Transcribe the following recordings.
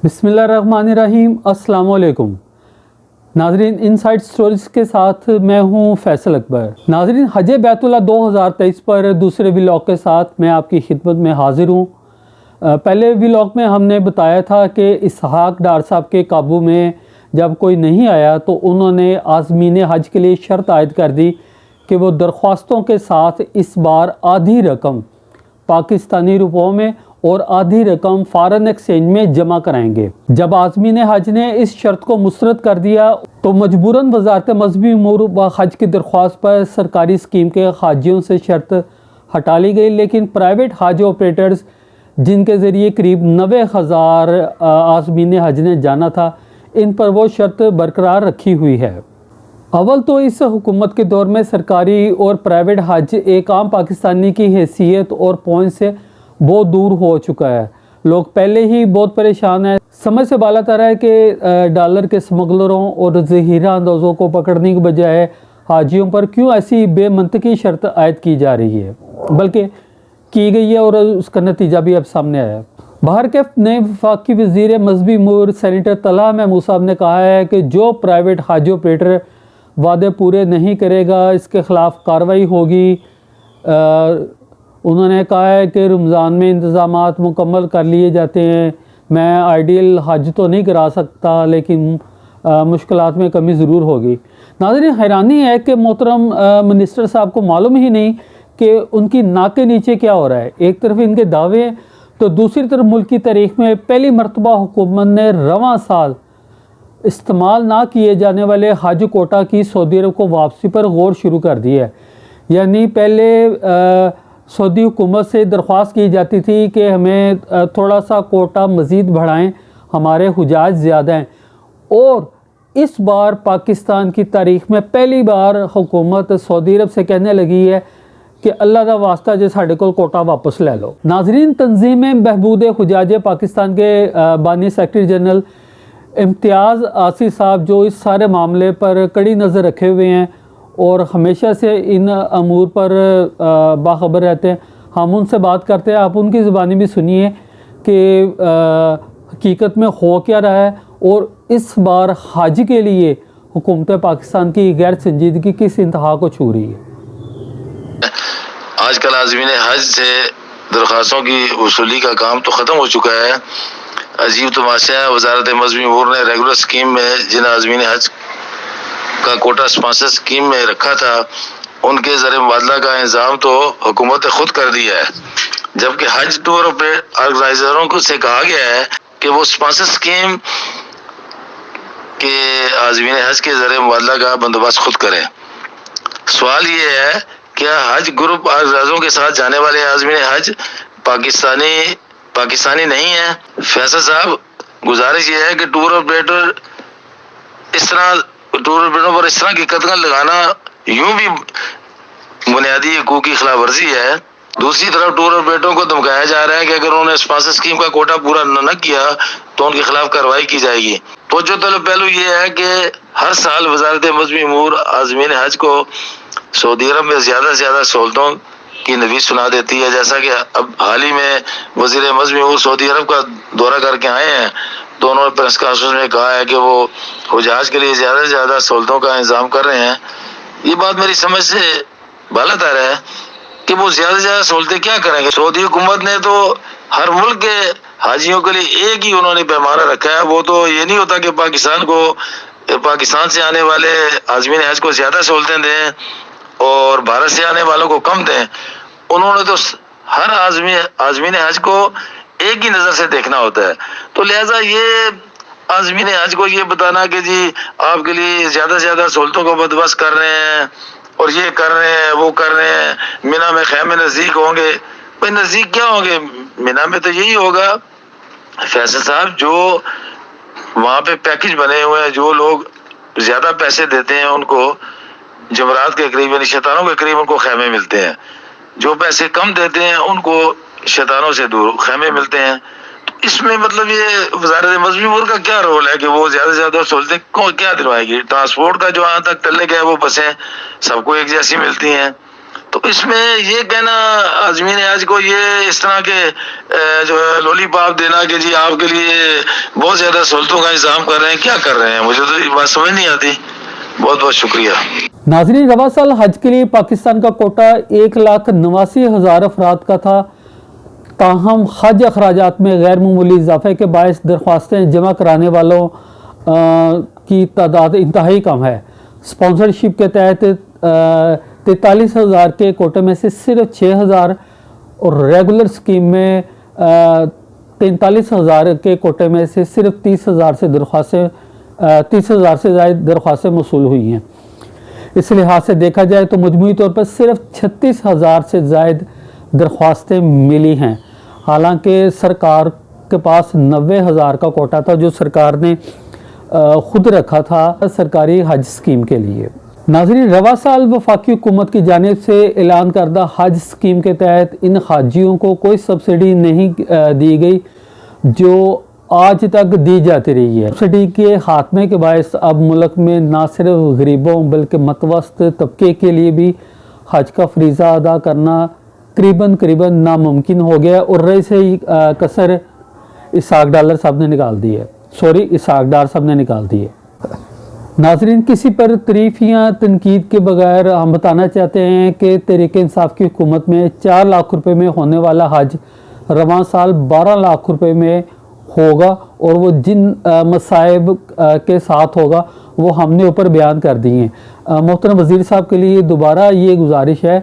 बिस्मिल्लाहिर्रहमानिर्रहीम, अस्सलाम वालेकुम। नाजरीन, इनसाइड स्टोरीज के साथ मैं हूं फैसल अकबर। नाजरीन, हज बैतुल्लाह 2023 पर दूसरे व्लॉग के साथ मैं आपकी खिदमत में हाजिर हूं। पहले व्लॉग में हमने बताया था कि इसहाक डार साहब के काबू में जब कोई नहीं आया तो उन्होंने आज़मीन हज के लिए शर्त आयद कर दी कि वो दरख्वास्तों के साथ इस बार आधी रकम पाकिस्तानी रुपयों में और आधी रकम फ़ॉरेन एक्सचेंज में जमा कराएंगे। जब आज़मीन हज ने इस शर्त को मुस्तरद कर दिया तो मजबूरन वज़ारत मज़हबी उमूर व हज की दरख्वास्त पर सरकारी स्कीम के हाजियों से शर्त हटा ली गई, लेकिन प्राइवेट हज ऑपरेटर्स जिनके ज़रिए करीब 90,000 आज़मीन हज ने जाना था, इन पर वो शर्त बरकरार रखी हुई है। अव्वल तो इस हुकूमत के दौर में सरकारी और प्राइवेट हज एक आम पाकिस्तानी की हैसियत और पहुँच से बहुत दूर हो चुका है। लोग पहले ही बहुत परेशान हैं। समझ से बाला तर है कि डॉलर के स्मगलरों और ज़हीरा अंदाज़ों को पकड़ने के बजाय हाजियों पर क्यों ऐसी बेमंतकी शर्त आयद की जा रही है, बल्कि की गई है और उसका नतीजा भी अब सामने आया है। बाहर के नए वफाकी वज़ीर मज़हबी उमूर सेनेटर तलहा महमूद साहब ने कहा है कि जो प्राइवेट हज ऑपरेटर वादे पूरे नहीं करेगा इसके ख़िलाफ़ कार्रवाई होगी। उन्होंने कहा है कि रमज़ान में इंतज़ामात मुकम्मल कर लिए जाते हैं। मैं आइडियल हज तो नहीं करा सकता, लेकिन मुश्किलात में कमी ज़रूर होगी। नाज़रीन, हैरानी है कि मोहतरम मिनिस्टर साहब को मालूम ही नहीं कि उनकी नाक के नीचे क्या हो रहा है। एक तरफ इनके दावे तो दूसरी तरफ मुल्क की तारीख़ में पहली मरतबा हुकूमत ने रवां साल इस्तेमाल ना किए जाने वाले हज कोटा की सऊदी अरब को वापसी पर गौर शुरू कर दिया है। यानी पहले सऊदी हुकूमत से दरख्वास्त की जाती थी कि हमें थोड़ा सा कोटा मज़ीद बढ़ाएं, हमारे हुजाज ज़्यादा हैं। और इस बार पाकिस्तान की तारीख़ में पहली बार हुकूमत सऊदी अरब से कहने लगी है कि अल्लाह का वास्ता जो साढ़े को कोटा वापस ले लो। नाजरीन, तंजीम बहबूद हुजाज पाकिस्तान के बानी सेक्रेटरी जनरल इम्तियाज़ आसी साहब, जो इस सारे मामले पर कड़ी नज़र रखे हुए हैं और हमेशा से इन अमूर पर बाखबर रहते हैं, हम उनसे बात करते हैं। आप उनकी ज़ुबानी भी सुनिए कि हकीकत में हो क्या रहा है और इस बार हज के लिए हुकूमत पाकिस्तान की गैर संजीदगी किस इंतहा को छू रही है। आजकल आज़मीन हज से दरख्वास्तों की वसूली का काम तो ख़त्म हो चुका है। अजीब तमाशा है, वज़ारत मज़हबी उमूर ने रेगुलर स्कीम में जिन आज़मीन हज का कोटा स्पॉन्सर स्कीम में रखा था, उनके ज़रिए मुबादला का इंतज़ाम तो हुकूमत ने खुद कर दिया है, जबकि हज टूर ऑर्गेनाइज़रों को से कहा गया है कि वो स्पॉन्सर स्कीम के आज़मीन हज के ज़रिए मुबादला का बंदोबस्त खुद करें। सवाल ये है, क्या हज ग्रुप ऑर्गेनाइज़रों के साथ जाने वाले आज़मीन हज पाकिस्तानी नहीं है? फैसल साहब, गुजारिश ये है कि टूर ऑपरेटर पर इस तरह की कदम लगाना यूं भी बुनियादी हकूक़ की खिलाफ वर्जी है। दूसरी तरफ टूर ऑपरेटरों को धमकाया जा रहा है कि अगर उन्होंने स्पॉन्सर स्कीम का कोटा पूरा न किया तो उनके खिलाफ कार्रवाई की जाएगी। तो जो पहलू ये है कि हर साल वज़ारत मज़हबी उमूर आज़मीन हज को सऊदी अरब में ज़्यादा से ज़्यादा सहूलतों की नवीस सुना देती है। जैसा कि अब हाल ही में वज़ीर मज़हबी उमूर सऊदी अरब का दौरा करके आए हैं, तो उन्होंने प्रेस कॉन्फ्रेंस में कहा है कि वो हुजाज के लिए ज़्यादा से ज़्यादा सहूलतों का इंतज़ाम कर रहे हैं। ये बात मेरी समझ से बालातर है कि वो ज़्यादा से ज़्यादा सहूलतें क्या करेंगे। सऊदी हुकूमत ने तो हर मुल्क के हाजियों के लिए एक ही उन्होंने पैमाना रखा है। वो तो ये नहीं होता कि पाकिस्तान से आने वाले आज़मीन हज को ज़्यादा सहूलतें दें और भारत से आने वालों को कम दें। उन्होंने तो हर आज़मीन हज को एक ही नज़र से देखना होता है। तो लिहाजा ये आज़मीन हज को ये बताना कि जी आपके लिए ज़्यादा से ज़्यादा सहूलतों को बंदोबस्त कर रहे हैं और ये कर रहे हैं, वो कर रहे हैं, मिना में खैमे नज़दीक होंगे। भाई नज़दीक क्या होंगे, मिना में तो यही होगा फैसल साहब, जो वहाँ पे पैकेज बने हुए हैं, जो लोग ज़्यादा पैसे देते हैं उनको जमरात के करीब यानी शैतानों के करीब उनको खैमे मिलते हैं। जो पैसे कम देते हैं उनको शैतानों से दूर खैमे मिलते हैं। तो इसमें मतलब ये वज़ारत मज़हबी उमूर का क्या रोल है कि वो ज़्यादा से ज़्यादा सहूलतें को क्या दिलवाएगी। ट्रांसपोर्ट का जो यहाँ तक तल्लुक़ है वो बसें सबको एक जैसी मिलती हैं, تو اس میں یہ کہنا عازمین حج کو یہ اس طرح کے جو ہے لولی پاپ دینا کہ جی آپ کے لیے بہت زیادہ سہولتوں کا انتظام کر رہے ہیں، کیا کر رہے ہیں؟ مجھے تو یہ بات سمجھ نہیں آتی. بہت بہت شکریہ. ناظرین، رواں سال حج کے لیے پاکستان کا کوٹا 1,89,000 افراد کا تھا، تاہم حج اخراجات میں غیر معمولی اضافے کے باعث درخواستیں جمع کرانے والوں کی تعداد انتہائی کم ہے. اسپانسرشپ کے تحت 43,000 کے کوٹے میں سے صرف 6,000 اور ریگولر سکیم میں 43,000 کے کوٹے میں سے صرف 30,000 سے زائد درخواستیں موصول ہوئی ہیں. اس لحاظ سے دیکھا جائے تو مجموعی طور پر صرف 36,000 سے زائد درخواستیں ملی ہیں، حالانکہ سرکار کے پاس 90,000 کا کوٹا تھا جو سرکار نے خود رکھا تھا سرکاری حج اسکیم کے لیے. ناظرین، رواں سال وفاقی حکومت کی جانب سے اعلان کردہ حج اسکیم کے تحت ان حاجیوں کو کوئی سبسڈی نہیں دی گئی جو آج تک دی جاتی رہی ہے. سبسڈی کے خاتمے کے باعث اب ملک میں نہ صرف غریبوں بلکہ متوسط طبقے کے لیے بھی حج کا فریضہ ادا کرنا قریباً ناممکن ہو گیا، اور رہی سے کسر اسحاق ڈار صاحب نے نکال دی ہے. ناظرین، کسی پر تعریف یا تنقید کے بغیر ہم بتانا چاہتے ہیں کہ تحریک انصاف کی حکومت میں 4 لاکھ روپے میں ہونے والا حج رواں سال 12 لاکھ روپے میں ہوگا، اور وہ جن مصائب کے ساتھ ہوگا وہ ہم نے اوپر بیان کر دی ہیں. محترم وزیر صاحب کے لیے دوبارہ یہ گزارش ہے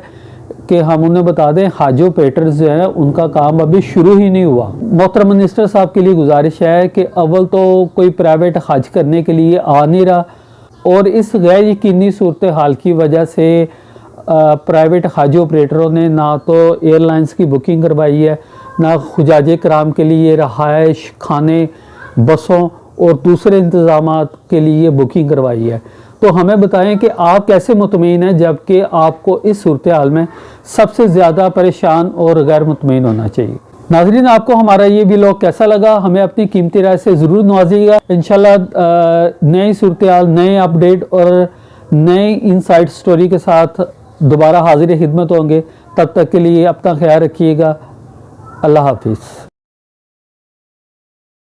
کہ ہم انہیں بتا دیں حاج آپریٹرز جو ہیں ان کا کام ابھی شروع ہی نہیں ہوا. محترم منسٹر صاحب کے لیے گزارش ہے کہ اول تو کوئی پرائیویٹ حج کرنے کے لیے آ نہیں رہا، اور اس غیر یقینی صورتحال کی وجہ سے پرائیویٹ حج آپریٹروں نے نہ تو ایئر لائنز کی بکنگ کروائی ہے، نہ حجاج کرام کے لیے رہائش، کھانے، بسوں اور دوسرے انتظامات کے لیے بکنگ کروائی ہے. تو ہمیں بتائیں کہ آپ کیسے مطمئن ہیں جبکہ آپ کو اس صورتحال میں سب سے زیادہ پریشان اور غیر مطمئن ہونا چاہیے. ناظرین، آپ کو ہمارا یہ ویلاگ کیسا لگا؟ ہمیں اپنی قیمتی رائے سے ضرور نوازیے گا. انشاءاللہ نئی صورتحال، نئے اپڈیٹ اور نئے انسائٹ سٹوری کے ساتھ دوبارہ حاضر خدمت ہوں گے. تب تک کے لیے اپنا خیال رکھیے گا. اللہ حافظ.